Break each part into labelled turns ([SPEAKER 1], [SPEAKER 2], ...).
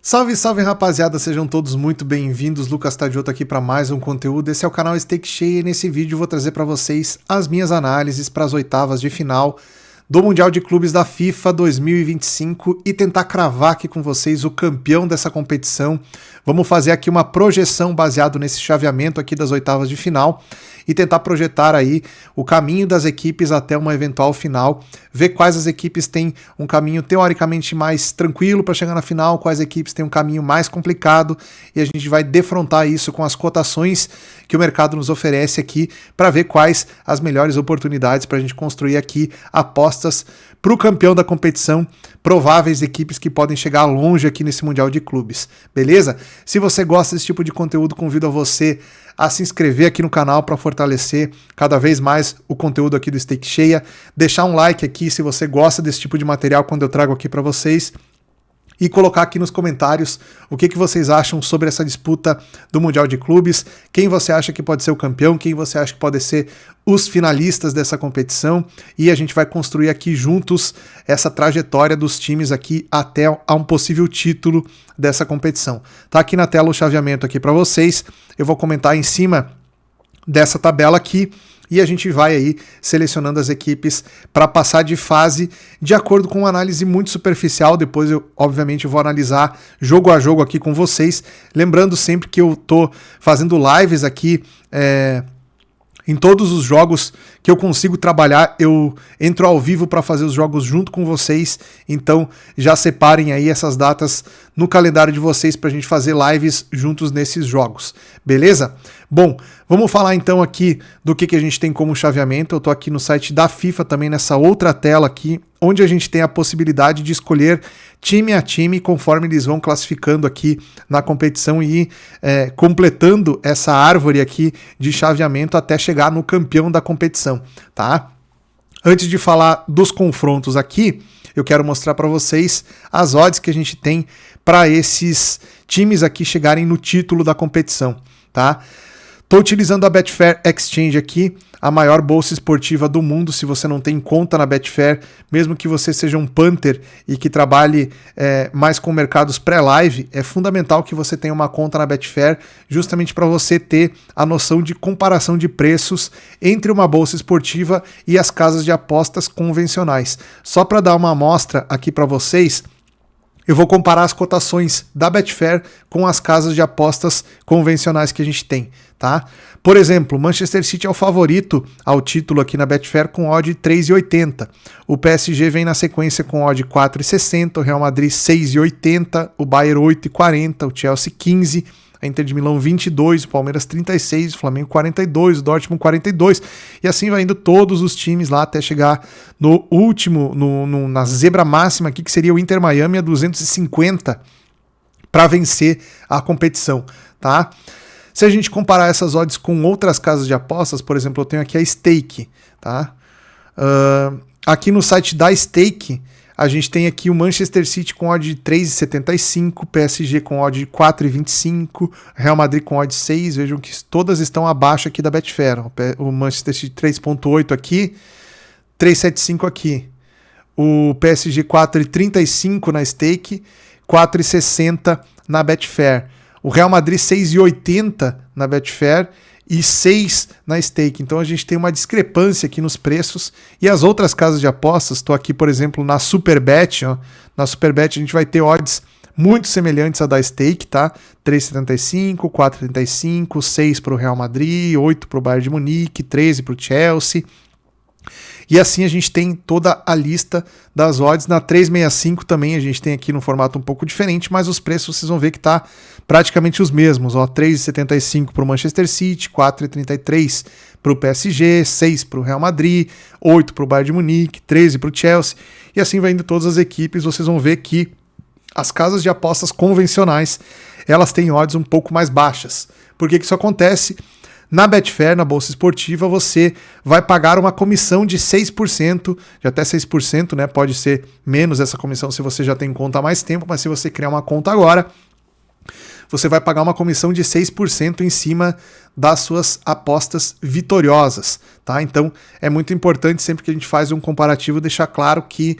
[SPEAKER 1] Salve, salve rapaziada, sejam todos muito bem-vindos. Lucas Tadioto aqui para mais um conteúdo. Esse é o canal Stake Cheia e nesse vídeo eu vou trazer para vocês as minhas análises para as oitavas de final do Mundial de Clubes da FIFA 2025 e tentar cravar aqui com vocês o campeão dessa competição. Vamos fazer aqui uma projeção baseado nesse chaveamento aqui das oitavas de final e tentar projetar aí o caminho das equipes até uma eventual final, ver quais as equipes têm um caminho teoricamente mais tranquilo para chegar na final, quais equipes têm um caminho mais complicado, e a gente vai defrontar isso com as cotações que o mercado nos oferece aqui para ver quais as melhores oportunidades para a gente construir aqui apostas para o campeão da competição, prováveis equipes que podem chegar longe aqui nesse Mundial de Clubes, beleza? Se você gosta desse tipo de conteúdo, convido a você a se inscrever aqui no canal para fortalecer cada vez mais o conteúdo aqui do Stake Cheia, deixar um like aqui se você gosta desse tipo de material quando eu trago aqui para vocês, e colocar aqui nos comentários o que vocês acham sobre essa disputa do Mundial de Clubes, quem você acha que pode ser o campeão, quem você acha que pode ser os finalistas dessa competição, e a gente vai construir aqui juntos essa trajetória dos times aqui até a um possível título dessa competição. Tá aqui na tela o chaveamento aqui para vocês, eu vou comentar em cima dessa tabela aqui, e a gente vai aí selecionando as equipes para passar de fase de acordo com uma análise muito superficial. Depois eu, obviamente, vou analisar jogo a jogo aqui com vocês. Lembrando sempre que eu tô fazendo lives aqui em todos os jogos que eu consigo trabalhar, eu entro ao vivo para fazer os jogos junto com vocês, então já separem aí essas datas no calendário de vocês para a gente fazer lives juntos nesses jogos, beleza? Bom, vamos falar então aqui do que a gente tem como chaveamento. Eu tô aqui no site da FIFA também, nessa outra tela aqui, onde a gente tem a possibilidade de escolher time a time conforme eles vão classificando aqui na competição e completando essa árvore aqui de chaveamento até chegar no campeão da competição, tá? Antes de falar dos confrontos aqui, eu quero mostrar para vocês as odds que a gente tem para esses times aqui chegarem no título da competição, tá? Estou utilizando a Betfair Exchange aqui, a maior bolsa esportiva do mundo. Se você não tem conta na Betfair, mesmo que você seja um punter e que trabalhe mais com mercados pré-live, é fundamental que você tenha uma conta na Betfair, justamente para você ter a noção de comparação de preços entre uma bolsa esportiva e as casas de apostas convencionais. Só para dar uma amostra aqui para vocês, eu vou comparar as cotações da Betfair com as casas de apostas convencionais que a gente tem, tá? Por exemplo, Manchester City é o favorito ao título aqui na Betfair com odd 3,80. O PSG vem na sequência com odd 4,60, o Real Madrid 6,80, o Bayern 8,40, o Chelsea 15, a Inter de Milão 22, o Palmeiras 36, o Flamengo 42, o Dortmund 42, e assim vai indo todos os times lá até chegar no último, na zebra máxima aqui, que seria o Inter Miami a 250 para vencer a competição, tá? Se a gente comparar essas odds com outras casas de apostas, por exemplo, eu tenho aqui a Stake, tá? Aqui no site da Stake, a gente tem aqui o Manchester City com odd de 3,75, PSG com odd de 4,25, Real Madrid com odd de 6, vejam que todas estão abaixo aqui da Betfair. O Manchester City 3,8 aqui, 3,75 aqui. O PSG 4,35 na Stake, 4,60 na Betfair. O Real Madrid 6,80 na Betfair e 6 na Stake. Então a gente tem uma discrepância aqui nos preços. E as outras casas de apostas, estou aqui, por exemplo, na Superbet. Ó. Na Superbet a gente vai ter odds muito semelhantes à da Stake, tá? 3,75, 4,35, 6 para o Real Madrid, 8 para o Bayern de Munique, 13 para o Chelsea. E assim a gente tem toda a lista das odds. Na 365 também a gente tem aqui no formato um pouco diferente, mas os preços vocês vão ver que tá praticamente os mesmos. 3,75 para o Manchester City, 4,33 para o PSG, 6 para o Real Madrid, 8 para o Bayern de Munique, 13 para o Chelsea. E assim vai indo todas as equipes. Vocês vão ver que as casas de apostas convencionais, elas têm odds um pouco mais baixas. Por que isso acontece? Na Betfair, na bolsa esportiva, você vai pagar uma comissão de 6%, de até 6%, né? Pode ser menos essa comissão se você já tem conta há mais tempo, mas se você criar uma conta agora, você vai pagar uma comissão de 6% em cima das suas apostas vitoriosas, tá? Então, é muito importante sempre que a gente faz um comparativo deixar claro que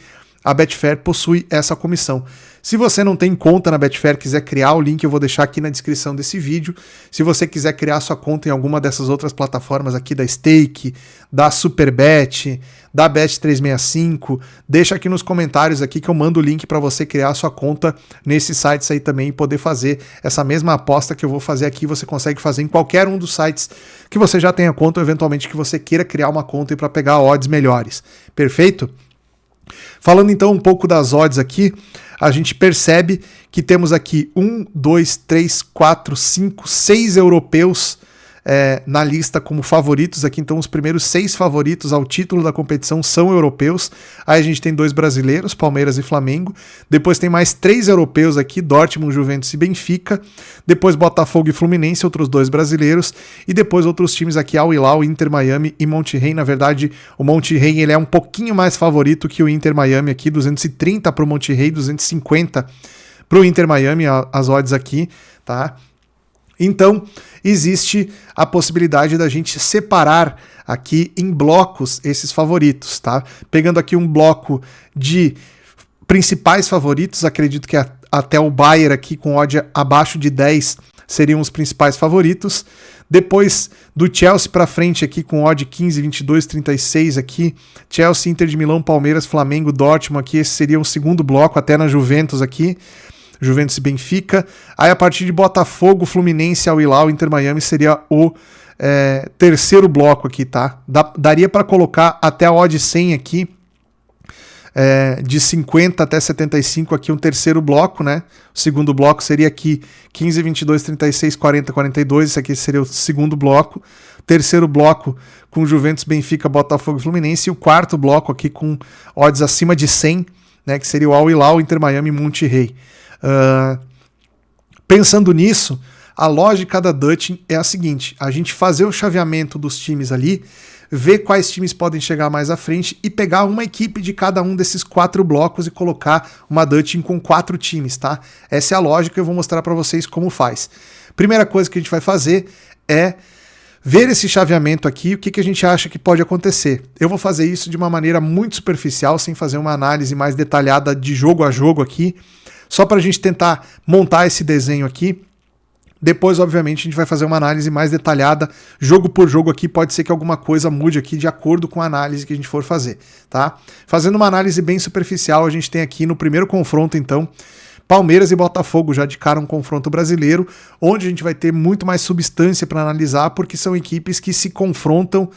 [SPEAKER 1] a Betfair possui essa comissão. Se você não tem conta na Betfair, quiser criar, o link eu vou deixar aqui na descrição desse vídeo. Se você quiser criar sua conta em alguma dessas outras plataformas aqui, da Stake, da Superbet, da Bet365, deixa aqui nos comentários aqui que eu mando o link para você criar sua conta nesses sites aí também e poder fazer essa mesma aposta que eu vou fazer aqui. Você consegue fazer em qualquer um dos sites que você já tenha conta ou eventualmente que você queira criar uma conta para pegar odds melhores. Perfeito? Falando então um pouco das odds aqui, a gente percebe que temos aqui 1, 2, 3, 4, 5, 6 europeus na lista como favoritos aqui. Então os primeiros 6 favoritos ao título da competição são europeus. Aí a gente tem 2 brasileiros, Palmeiras e Flamengo. Depois tem mais 3 europeus aqui, Dortmund, Juventus e Benfica. Depois Botafogo e Fluminense, outros 2 brasileiros. E depois outros times aqui, Al Hilal, Inter Miami e Monterrey. Na verdade, o Monterrey ele é um pouquinho mais favorito que o Inter Miami aqui, 230 para o Monterrey, 250 para o Inter Miami, as odds aqui, tá? Então, existe a possibilidade da gente separar aqui em blocos esses favoritos, tá? Pegando aqui um bloco de principais favoritos, acredito que até o Bayern aqui com odd abaixo de 10 seriam os principais favoritos. Depois do Chelsea para frente aqui com odd 15, 22, 36 aqui, Chelsea, Inter de Milão, Palmeiras, Flamengo, Dortmund aqui, esse seria um segundo bloco, até na Juventus aqui. Juventus e Benfica. Aí a partir de Botafogo, Fluminense, Al Hilal, Inter Miami seria o terceiro bloco aqui, tá? Daria para colocar até a odd 100 aqui, de 50 até 75 aqui um terceiro bloco, né? O segundo bloco seria aqui 15, 22, 36, 40, 42, esse aqui seria o segundo bloco. Terceiro bloco com Juventus, Benfica, Botafogo e Fluminense. E o quarto bloco aqui com odds acima de 100, né? Que seria o Al Hilal, Inter Miami e Monterrey. Pensando nisso, a lógica da Dutch é a seguinte: a gente fazer o chaveamento dos times ali, ver quais times podem chegar mais à frente e pegar uma equipe de cada um desses 4 blocos e colocar uma Dutch com 4 times, tá? Essa é a lógica, eu vou mostrar para vocês como faz. Primeira coisa que a gente vai fazer é ver esse chaveamento aqui, o que a gente acha que pode acontecer. Eu vou fazer isso de uma maneira muito superficial, sem fazer uma análise mais detalhada de jogo a jogo aqui, só para a gente tentar montar esse desenho aqui. Depois, obviamente, a gente vai fazer uma análise mais detalhada, jogo por jogo aqui, pode ser que alguma coisa mude aqui de acordo com a análise que a gente for fazer, tá? Fazendo uma análise bem superficial, a gente tem aqui no primeiro confronto, então, Palmeiras e Botafogo já de cara um confronto brasileiro, onde a gente vai ter muito mais substância para analisar, porque são equipes que se confrontam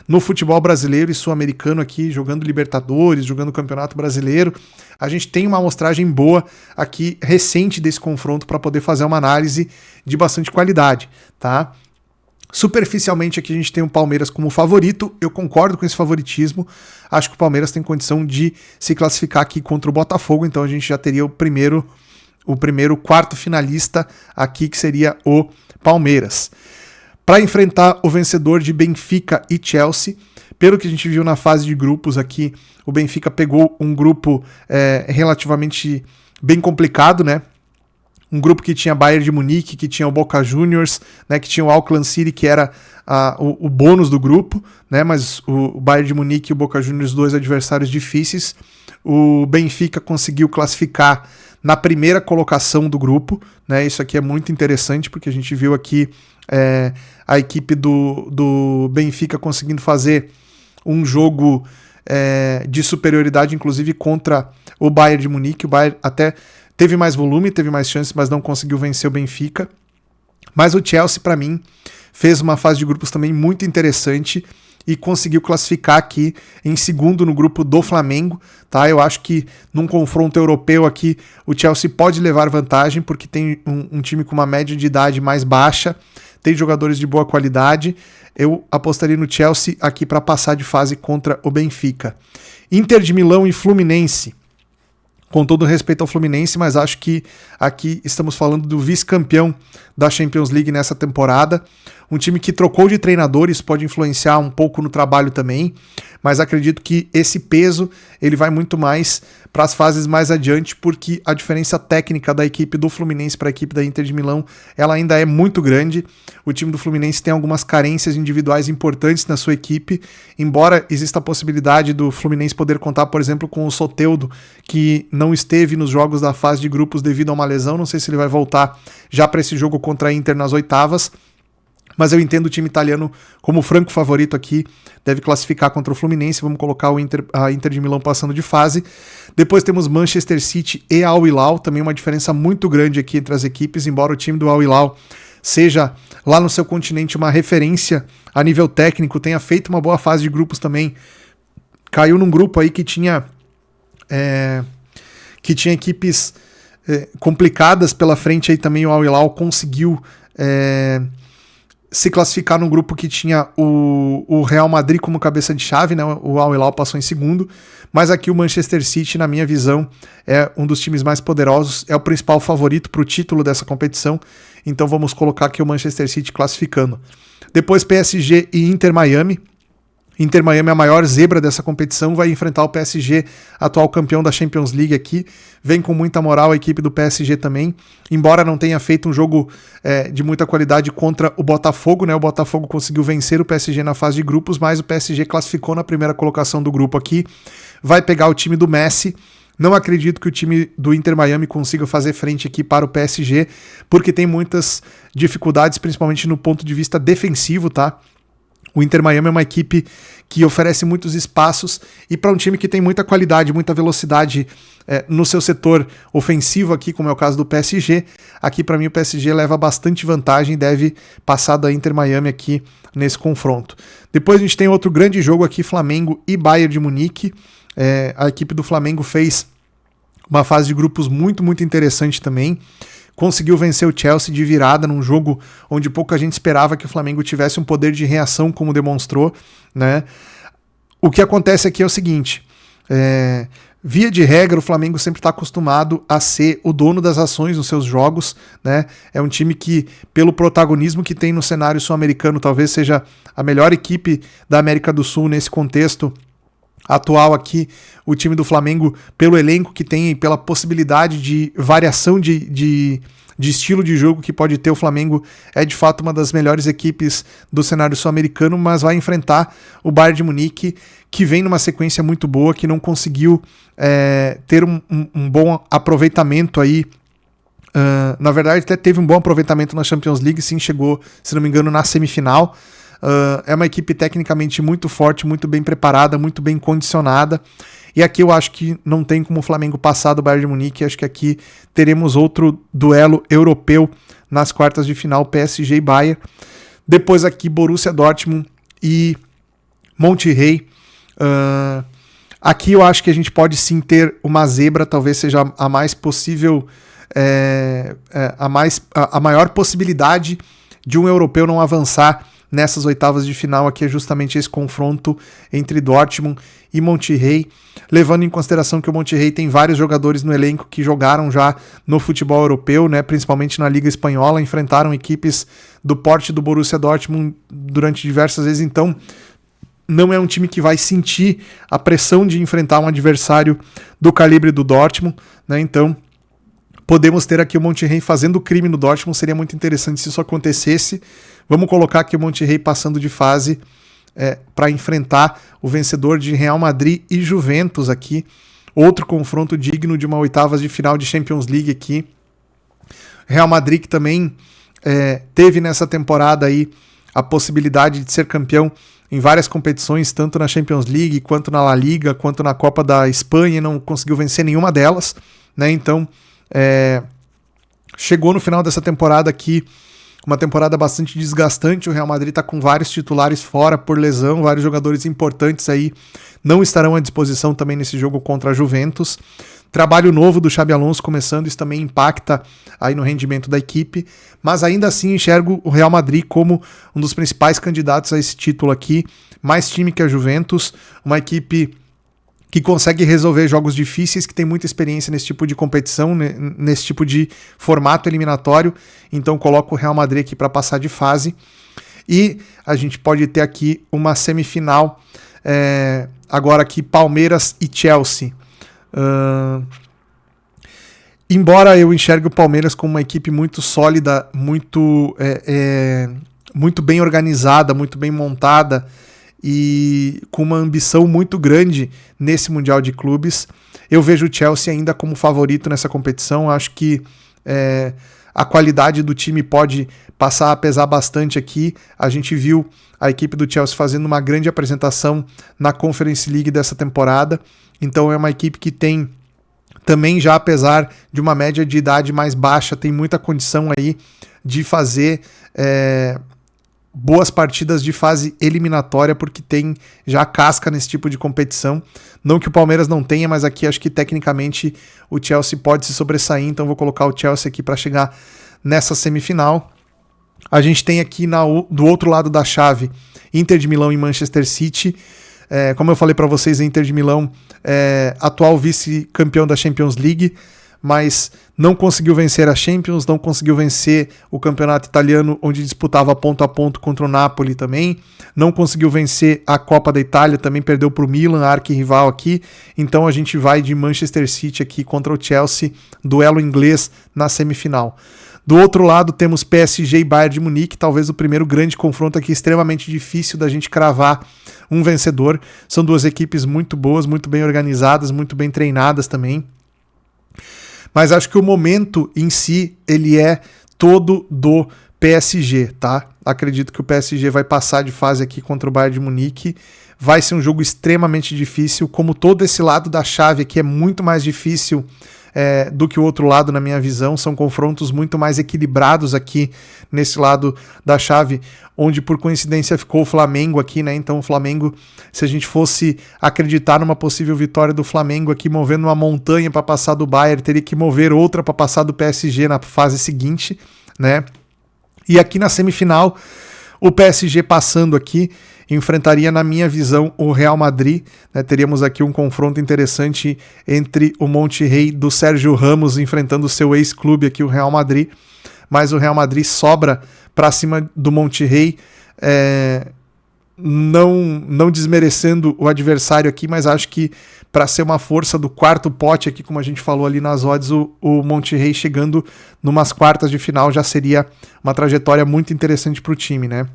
[SPEAKER 1] no futebol brasileiro e sul-americano aqui, jogando Libertadores, jogando Campeonato Brasileiro. A gente tem uma amostragem boa aqui, recente desse confronto, para poder fazer uma análise de bastante qualidade, tá? Superficialmente aqui a gente tem o Palmeiras como favorito, eu concordo com esse favoritismo, acho que o Palmeiras tem condição de se classificar aqui contra o Botafogo, então a gente já teria o primeiro quarto finalista aqui, que seria o Palmeiras. Para enfrentar o vencedor de Benfica e Chelsea, pelo que a gente viu na fase de grupos aqui, o Benfica pegou um grupo relativamente bem complicado, né? Um grupo que tinha Bayern de Munique, que tinha o Boca Juniors, né, que tinha o Auckland City, que era o bônus do grupo, né, mas o Bayern de Munique e o Boca Juniors, 2 adversários difíceis. O Benfica conseguiu classificar na primeira colocação do grupo, né, isso aqui é muito interessante, porque a gente viu aqui a equipe do Benfica conseguindo fazer um jogo de superioridade, inclusive contra o Bayern de Munique. O Bayern até teve mais volume, teve mais chances, mas não conseguiu vencer o Benfica. Mas o Chelsea, para mim, fez uma fase de grupos também muito interessante e conseguiu classificar aqui em segundo no grupo do Flamengo, tá? Eu acho que num confronto europeu aqui o Chelsea pode levar vantagem, porque tem um time com uma média de idade mais baixa, tem jogadores de boa qualidade. Eu apostaria no Chelsea aqui para passar de fase contra o Benfica. Inter de Milão e Fluminense. Com todo respeito ao Fluminense, mas acho que aqui estamos falando do vice-campeão da Champions League nessa temporada. Um time que trocou de treinador, isso pode influenciar um pouco no trabalho também. mas acredito que esse peso ele vai muito mais para as fases mais adiante, porque a diferença técnica da equipe do Fluminense para a equipe da Inter de Milão, ela ainda é muito grande. O time do Fluminense tem algumas carências individuais importantes na sua equipe, embora exista a possibilidade do Fluminense poder contar, por exemplo, com o Soteldo, que não esteve nos jogos da fase de grupos devido a uma lesão. Não sei se ele vai voltar já para esse jogo contra a Inter nas oitavas, mas eu entendo o time italiano como franco favorito aqui, deve classificar contra o Fluminense. Vamos colocar a Inter de Milão passando de fase. Depois temos Manchester City e Al Hilal, também uma diferença muito grande aqui entre as equipes, embora o time do Al Hilal seja lá no seu continente uma referência a nível técnico, tenha feito uma boa fase de grupos também, caiu num grupo aí que tinha equipes complicadas pela frente, aí também o Al Hilal conseguiu se classificar num grupo que tinha o Real Madrid como cabeça de chave, né? O Al Hilal passou em segundo, mas aqui o Manchester City, na minha visão, é um dos times mais poderosos, é o principal favorito para o título dessa competição, então vamos colocar aqui o Manchester City classificando. Depois PSG e Inter Miami. Inter Miami é a maior zebra dessa competição, vai enfrentar o PSG, atual campeão da Champions League aqui, vem com muita moral a equipe do PSG também, embora não tenha feito um jogo de muita qualidade contra o Botafogo, né? O Botafogo conseguiu vencer o PSG na fase de grupos, mas o PSG classificou na primeira colocação do grupo aqui, vai pegar o time do Messi. Não acredito que o time do Inter Miami consiga fazer frente aqui para o PSG, porque tem muitas dificuldades, principalmente no ponto de vista defensivo, tá? O Inter Miami é uma equipe que oferece muitos espaços, e para um time que tem muita qualidade, muita velocidade no seu setor ofensivo aqui, como é o caso do PSG, aqui para mim o PSG leva bastante vantagem, deve passar da Inter Miami aqui nesse confronto. Depois a gente tem outro grande jogo aqui, Flamengo e Bayern de Munique. A equipe do Flamengo fez uma fase de grupos muito, muito interessante também. Conseguiu vencer o Chelsea de virada num jogo onde pouca gente esperava que o Flamengo tivesse um poder de reação como demonstrou, né? O que acontece aqui é o seguinte, via de regra o Flamengo sempre está acostumado a ser o dono das ações nos seus jogos, né? É um time que, pelo protagonismo que tem no cenário sul-americano, talvez seja a melhor equipe da América do Sul nesse contexto atual aqui, o time do Flamengo, pelo elenco que tem e pela possibilidade de variação de estilo de jogo que pode ter, o Flamengo é de fato uma das melhores equipes do cenário sul-americano, mas vai enfrentar o Bayern de Munique, que vem numa sequência muito boa, que não conseguiu ter um bom aproveitamento aí. Na verdade até teve um bom aproveitamento na Champions League, sim, chegou, se não me engano, na semifinal. É uma equipe tecnicamente muito forte, muito bem preparada, muito bem condicionada, e aqui eu acho que não tem como o Flamengo passar do Bayern de Munique. Acho que aqui teremos outro duelo europeu nas quartas de final, PSG e Bayern. Depois aqui Borussia Dortmund e Monterrey. Aqui eu acho que a gente pode sim ter uma zebra, talvez seja a mais possível, a maior possibilidade de um europeu não avançar nessas oitavas de final. Aqui é justamente esse confronto entre Dortmund e Monterrey, levando em consideração que o Monterrey tem vários jogadores no elenco que jogaram já no futebol europeu, né, principalmente na Liga Espanhola, enfrentaram equipes do porte do Borussia Dortmund durante diversas vezes, então não é um time que vai sentir a pressão de enfrentar um adversário do calibre do Dortmund, né, então podemos ter aqui o Monterrey fazendo crime no Dortmund, seria muito interessante se isso acontecesse. Vamos colocar aqui o Monterrey passando de fase para enfrentar o vencedor de Real Madrid e Juventus aqui. Outro confronto digno de uma oitavas de final de Champions League aqui. Real Madrid que também teve nessa temporada aí a possibilidade de ser campeão em várias competições, tanto na Champions League, quanto na La Liga, quanto na Copa da Espanha, e não conseguiu vencer nenhuma delas, né? Então, chegou no final dessa temporada aqui, uma temporada bastante desgastante. O Real Madrid está com vários titulares fora por lesão, vários jogadores importantes aí não estarão à disposição também nesse jogo contra a Juventus. Trabalho novo do Xabi Alonso começando, isso também impacta aí no rendimento da equipe, mas ainda assim enxergo o Real Madrid como um dos principais candidatos a esse título aqui, mais time que a Juventus, uma equipe que consegue resolver jogos difíceis, que tem muita experiência nesse tipo de competição, nesse tipo de formato eliminatório. Então coloco o Real Madrid aqui para passar de fase. E a gente pode ter aqui uma semifinal agora aqui Palmeiras e Chelsea. Embora eu enxergue o Palmeiras como uma equipe muito sólida, muito bem organizada, muito bem montada e com uma ambição muito grande nesse Mundial de Clubes, eu vejo o Chelsea ainda como favorito nessa competição. Acho que a qualidade do time pode passar a pesar bastante aqui. A gente viu a equipe do Chelsea fazendo uma grande apresentação na Conference League dessa temporada, então é uma equipe que tem também, já apesar de uma média de idade mais baixa, tem muita condição aí de fazer boas partidas de fase eliminatória, porque tem já casca nesse tipo de competição. Não que o Palmeiras não tenha, mas aqui acho que tecnicamente o Chelsea pode se sobressair, então vou colocar o Chelsea aqui para chegar nessa semifinal. A gente tem aqui do outro lado da chave Inter de Milão e Manchester City. Como eu falei para vocês, a Inter de Milão é atual vice-campeão da Champions League, mas não conseguiu vencer a Champions, não conseguiu vencer o campeonato italiano, onde disputava ponto a ponto contra o Napoli também, não conseguiu vencer a Copa da Itália, também perdeu para o Milan, arquirrival aqui. Então a gente vai de Manchester City aqui contra o Chelsea, duelo inglês na semifinal. Do outro lado temos PSG e Bayern de Munique, talvez o primeiro grande confronto aqui, extremamente difícil da gente cravar um vencedor. São duas equipes muito boas, muito bem organizadas, muito bem treinadas também. Mas acho que o momento em si, ele é todo do PSG, tá? Acredito que o PSG vai passar de fase aqui contra o Bayern de Munique. Vai ser um jogo extremamente difícil, como todo esse lado da chave aqui é muito mais difícil do que o outro lado, na minha visão. São confrontos muito mais equilibrados aqui nesse lado da chave, onde por coincidência ficou o Flamengo aqui, né? Então o Flamengo, se a gente fosse acreditar numa possível vitória do Flamengo aqui, movendo uma montanha para passar do Bayern, teria que mover outra para passar do PSG na fase seguinte, né? E aqui na semifinal, o PSG passando aqui, enfrentaria, na minha visão, o Real Madrid, né? Teríamos aqui um confronto interessante entre o Monterrey do Sérgio Ramos enfrentando o seu ex-clube aqui, o Real Madrid, mas o Real Madrid sobra para cima do Monterrey, não desmerecendo o adversário aqui, mas acho que para ser uma força do quarto pote aqui, como a gente falou ali nas odds, o Monterrey chegando numas quartas de final já seria uma trajetória muito interessante para o time, né?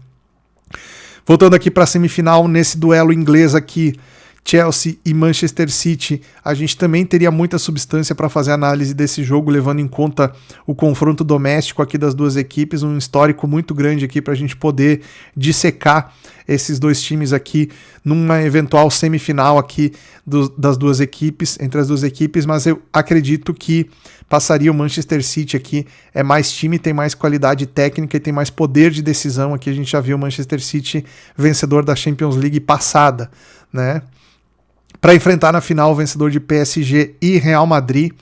[SPEAKER 1] Voltando aqui para a semifinal, nesse duelo inglês aqui, Chelsea e Manchester City, a gente também teria muita substância para fazer análise desse jogo, levando em conta o confronto doméstico aqui das duas equipes, um histórico muito grande aqui para a gente poder dissecar esses dois times aqui numa eventual semifinal aqui das duas equipes, entre as duas equipes, mas eu acredito que passaria o Manchester City aqui, é mais time, tem mais qualidade técnica e tem mais poder de decisão aqui. A gente já viu o Manchester City vencedor da Champions League passada, né? Para enfrentar na final o vencedor de PSG e Real Madrid.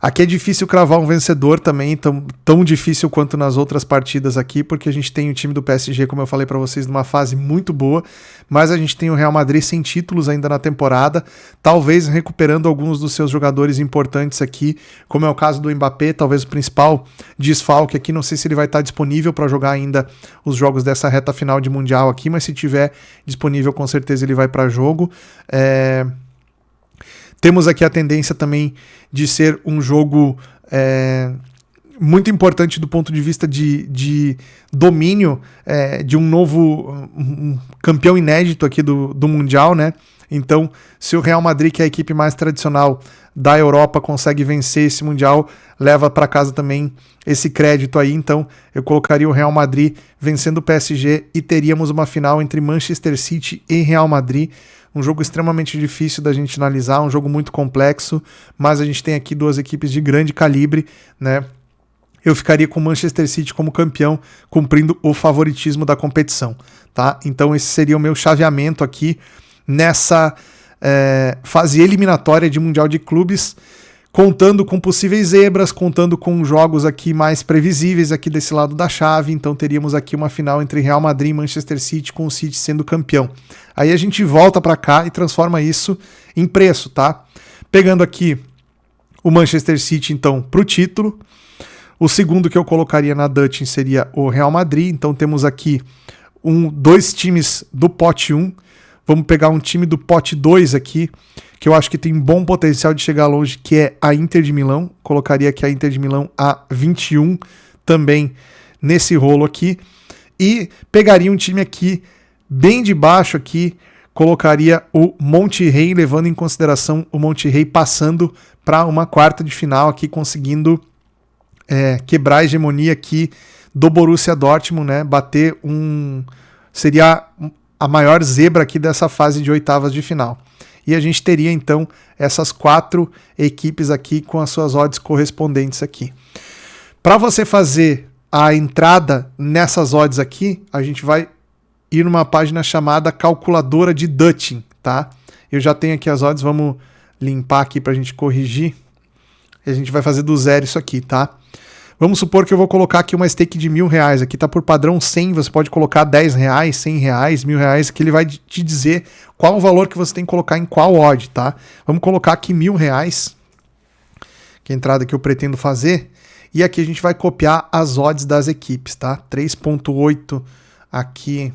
[SPEAKER 1] Aqui é difícil cravar um vencedor também, tão difícil quanto nas outras partidas aqui, porque a gente tem o time do PSG, como eu falei para vocês, numa fase muito boa, mas a gente tem o Real Madrid sem títulos ainda na temporada, talvez recuperando alguns dos seus jogadores importantes aqui, como é o caso do Mbappé, talvez o principal desfalque aqui, não sei se ele vai estar disponível para jogar ainda os jogos dessa reta final de Mundial aqui, mas se tiver disponível, com certeza ele vai para jogo. Temos aqui a tendência também de ser um jogo muito importante do ponto de vista de domínio de um novo campeão inédito aqui do Mundial, né? Então, se o Real Madrid, que é a equipe mais tradicional da Europa, consegue vencer esse Mundial, leva para casa também esse crédito aí. Então, eu colocaria o Real Madrid vencendo o PSG e teríamos uma final entre Manchester City e Real Madrid. Um jogo extremamente difícil da gente analisar, um jogo muito complexo, mas a gente tem aqui duas equipes de grande calibre, né? Eu ficaria com o Manchester City como campeão, cumprindo o favoritismo da competição, tá? Então esse seria o meu chaveamento aqui nessa fase eliminatória de Mundial de Clubes, contando com possíveis zebras, contando com jogos aqui mais previsíveis aqui desse lado da chave. Então teríamos aqui uma final entre Real Madrid e Manchester City, com o City sendo campeão. Aí a gente volta para cá e transforma isso em preço, tá? Pegando aqui o Manchester City, então, para o título. O segundo que eu colocaria na Dutch seria o Real Madrid. Então temos aqui dois times do pote 1. Vamos pegar um time do pote 2 aqui, que eu acho que tem bom potencial de chegar longe, que é a Inter de Milão. Colocaria aqui a Inter de Milão a 21 também nesse rolo aqui. E pegaria um time aqui bem de baixo aqui, colocaria o Monterrey, levando em consideração o Monterrey passando para uma quarta de final aqui, conseguindo quebrar a hegemonia aqui do Borussia Dortmund, né? Bater seria a maior zebra aqui dessa fase de oitavas de final. E a gente teria então essas 4 equipes aqui com as suas odds correspondentes aqui. Para você fazer a entrada nessas odds aqui, a gente vai ir numa página chamada calculadora de Dutting, tá? Eu já tenho aqui as odds, vamos limpar aqui para a gente corrigir. E a gente vai fazer do zero isso aqui, tá? Vamos supor que eu vou colocar aqui uma stake de R$1.000. Aqui tá por padrão 100, você pode colocar R$10, R$100, R$1.000, que ele vai te dizer qual o valor que você tem que colocar em qual odd, tá? Vamos colocar aqui R$1.000, que é a entrada que eu pretendo fazer. E aqui a gente vai copiar as odds das equipes, tá? 3.8 aqui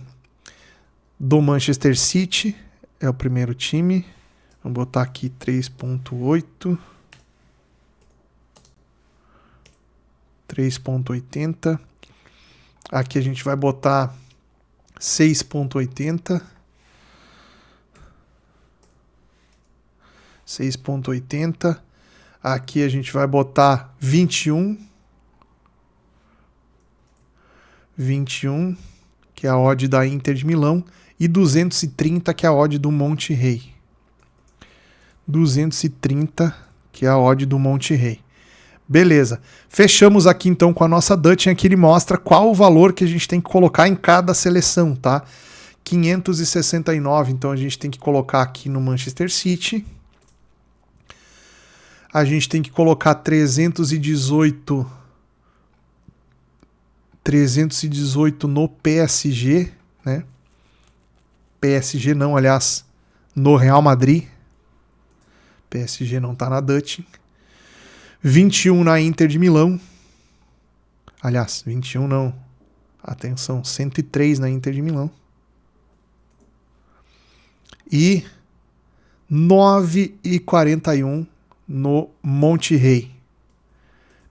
[SPEAKER 1] do Manchester City, é o primeiro time. Vamos botar aqui 3.8. 3.80. Aqui a gente vai botar 6.80. 6.80. Aqui a gente vai botar 21. 21, que é a odd da Inter de Milão. E 230, que é a odd do Monterrey. 230, que é a odd do Monterrey. Beleza, fechamos aqui então com a nossa Dutch. Aqui ele mostra qual o valor que a gente tem que colocar em cada seleção, tá? 569, então a gente tem que colocar aqui no Manchester City. A gente tem que colocar 318 no PSG, né? PSG não, aliás, no Real Madrid. PSG não tá na Dutch. 21 na Inter de Milão. Aliás, 21 não. Atenção, 103 na Inter de Milão. E 9,41 no Monterrey.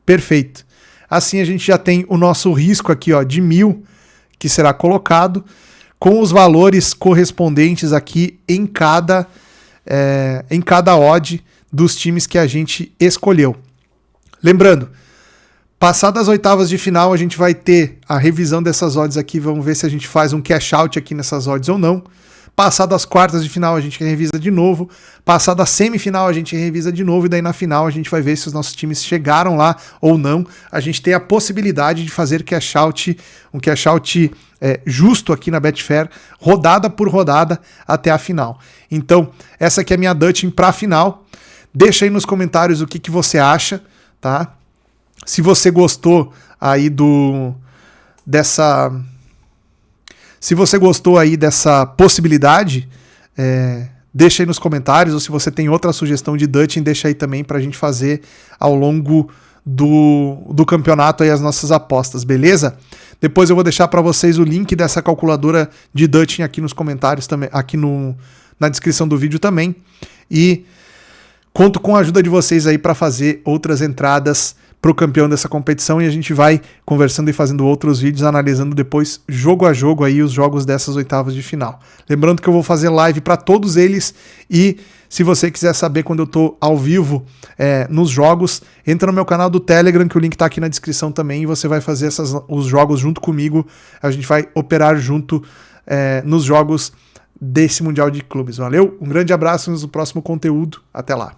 [SPEAKER 1] Perfeito. Assim a gente já tem o nosso risco aqui, ó, de 1.000 que será colocado, com os valores correspondentes aqui em cada odd dos times que a gente escolheu. Lembrando, passadas as oitavas de final, a gente vai ter a revisão dessas odds aqui. Vamos ver se a gente faz um cash out aqui nessas odds ou não. Passado as quartas de final, a gente revisa de novo. Passado a semifinal, a gente revisa de novo. E daí na final, a gente vai ver se os nossos times chegaram lá ou não. A gente tem a possibilidade de fazer cash out, um cash out justo aqui na Betfair, rodada por rodada até a final. Então, essa aqui é a minha Dutch para a final. Deixa aí nos comentários o que você acha. Tá? Se você gostou aí dessa possibilidade, deixa aí nos comentários, ou se você tem outra sugestão de Dutch, deixa aí também pra gente fazer ao longo do campeonato aí as nossas apostas, beleza? Depois eu vou deixar para vocês o link dessa calculadora de Dutch aqui nos comentários também, aqui na descrição do vídeo também. E conto com a ajuda de vocês aí para fazer outras entradas para o campeão dessa competição, e a gente vai conversando e fazendo outros vídeos, analisando depois jogo a jogo aí os jogos dessas oitavas de final. Lembrando que eu vou fazer live para todos eles, e se você quiser saber quando eu tô ao vivo nos jogos, entra no meu canal do Telegram, que o link tá aqui na descrição também, e você vai fazer os jogos junto comigo. A gente vai operar junto nos jogos desse Mundial de Clubes. Valeu? Um grande abraço no próximo conteúdo. Até lá.